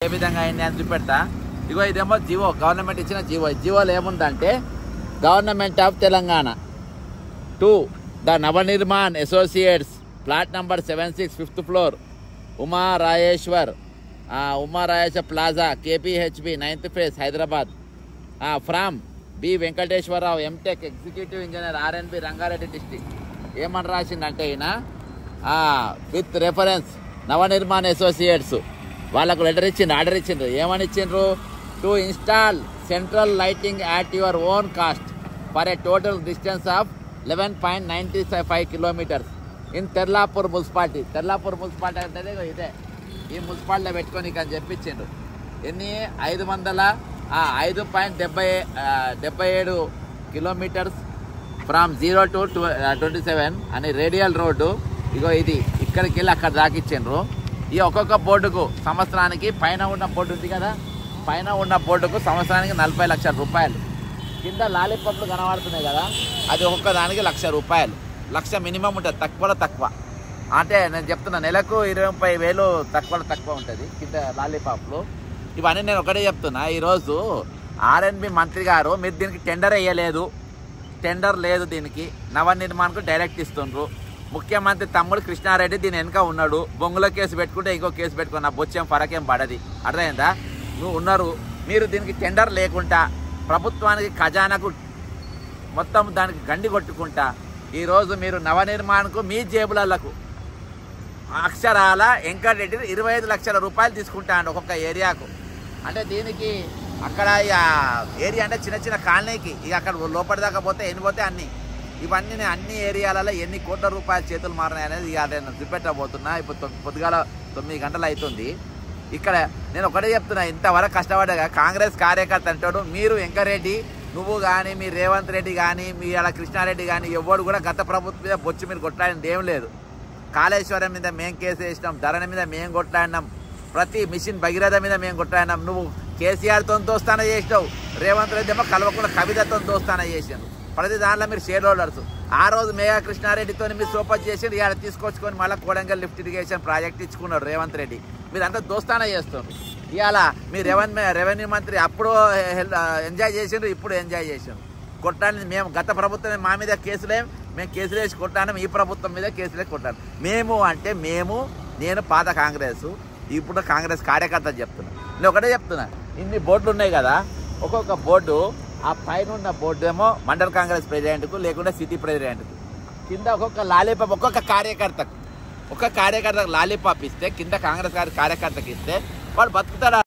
ఏ విధంగా అయింది అని చూపెడతా. ఇగో ఇదేమో జీవో, గవర్నమెంట్ ఇచ్చిన జీవో. జీవోలో ఏముందంటే government of Telangana to the Navnirman associates plot number 76 5th floor Uma Rayeshwar plaza KPHB 9th phase Hyderabad from B Venkateswararao MTech executive engineer RNB Rangareddy district. ఏమని రాసిందంటే ఈయన విత్ రెఫరెన్స్ నవనిర్మాణ్ అసోసియేట్స్ వాళ్ళకు ఆర్డర్ ఇచ్చిండ్రు. ఏమని ఇచ్చిండ్రు? To install central lighting at your own cost for a total distance of 11.95 kilometers in Terlapur municipality. Terlapur municipality అంటే ఇదే, ఈ మున్సిపాలిటీలో పెట్టుకొని అని చెప్పించిండ్రు. ఎన్ని 5.77 kilometers ఫ్రమ్ 0 to 27 అని రేడియల్ రోడ్డు. ఇగో ఇది ఇక్కడికి వెళ్ళి అక్కడ దాకిచ్చిండ్రు. ఈ ఒక్కొక్క బోర్డుకు సంవత్సరానికి పైన ఉన్న బోర్డు ఉంది కదా, పైన ఉన్న బోర్డుకు సంవత్సరానికి 40 లక్షల రూపాయలు. కింద లాలీపాప్లు కనబడుతున్నాయి కదా, అది ఒక్కొక్క దానికి ₹1,00,000. 1,00,000 మినిమం ఉంటుంది, తక్కువలో తక్కువ. అంటే నేను చెప్తున్నా నెలకు 25,000 తక్కువ ఉంటుంది కింద లాలీపాప్లు. ఇవన్నీ నేను ఒకటే చెప్తున్నా. ఈరోజు RNB మంత్రి గారు మీరు దీనికి టెండర్ వేయలేదు, టెండర్ లేదు దీనికి, నవనిర్మాణకు డైరెక్ట్ ఇస్తుండ్రు. ముఖ్యమంత్రి తమ్ముడు కృష్ణారెడ్డి దీని వెనుక ఉన్నాడు. బొంగులో కేసు పెట్టుకుంటే ఇంకో కేసు పెట్టుకున్నా బొచ్చేం ఫరకేం పడది. అర్థమైందా? నువ్వు ఉన్నారు, మీరు దీనికి టెండర్ లేకుండా ప్రభుత్వానికి ఖజానాకు మొత్తం దానికి గండి కొట్టుకుంటా ఈరోజు మీరు నవనిర్మాణకు మీ జేబులకు అక్షరాల వెంకటరెడ్డి 25 లక్షల రూపాయలు తీసుకుంటాడు ఒక్కొక్క ఏరియాకు. అంటే దీనికి అక్కడ ఏరియా అంటే చిన్న చిన్న కాలనీకి ఇక అక్కడ లోపలి దాకా పోతే ఎన్ని పోతే అన్ని ఇవన్నీ అన్ని ఏరియాలలో ఎన్ని కోట్ల రూపాయల చేతులు మారినాయి అనేది ఇక అదే చూపెట్టబోతున్నా. ఇప్పుడు పొద్దుగాల 9 గంటలు అవుతుంది. ఇక్కడ నేను ఒకటే చెప్తున్నా, ఇంతవరకు కష్టపడ్డా కాంగ్రెస్ కార్యకర్త అంటాడు. మీరు వెంకరెడ్డి, నువ్వు కానీ మీ రేవంత్ రెడ్డి కానీ మీ అలా కృష్ణారెడ్డి కానీ ఎవరు కూడా గత ప్రభుత్వం మీద బొచ్చు మీరు కొట్లాడింది ఏం లేదు. కాళేశ్వరం మీద మేము కేసు వేసినాం, ధరణి మీద మేము కొట్లాడినాం, ప్రతి మిషన్ భగీరథ మీద మేము కొట్లాడినాం. నువ్వు కేసీఆర్తో దోస్తాన చేసినావు, రేవంత్ రెడ్డి ఏమో కల్వకుండా కవితతో దోస్తాన చేసాను. ప్రతి దాంట్లో మీరు షేర్ హోల్డర్స్. ఆ రోజు మేఘా కృష్ణారెడ్డితో మీరు సోపత్ చేసి ఇవాళ తీసుకొచ్చుకొని మళ్ళీ కోడంగల్ లిఫ్ట్ ఇరిగేషన్ ప్రాజెక్ట్ ఇచ్చుకున్నాడు రేవంత్ రెడ్డి. మీరంతా దోస్తాన చేస్తున్నారు. ఇవాళ మీ రెవెన్యూ మంత్రి అప్పుడు ఎంజాయ్ చేసిండ్రు, ఇప్పుడు ఎంజాయ్ చేసిండ్రు. కొట్టాలని మేము గత ప్రభుత్వం మా మీద మేము కేసులు వేసి కొట్టాను, ఈ ప్రభుత్వం మీద కేసులు వేసి కొట్టాను. మేము అంటే నేను పాత కాంగ్రెస్, ఇప్పుడు కాంగ్రెస్ కార్యకర్త చెప్తున్నా. నేను ఒకటే చెప్తున్నా, ఇన్ని బోర్డులు ఉన్నాయి కదా, ఒక్కొక్క బోర్డు ఆ పైన ఉన్న బోర్డు ఏమో మండల్ కాంగ్రెస్ ప్రెసిడెంట్కు లేకుంటే సిటీ ప్రెసిడెంట్కు, కింద ఒక్కొక్క లాలీపాప్ ఒక్కొక్క కార్యకర్తకు లాలీపాప్ ఇస్తే కింద కాంగ్రెస్ కార్యకర్తకి ఇస్తే వాడు బతుకుతాడా?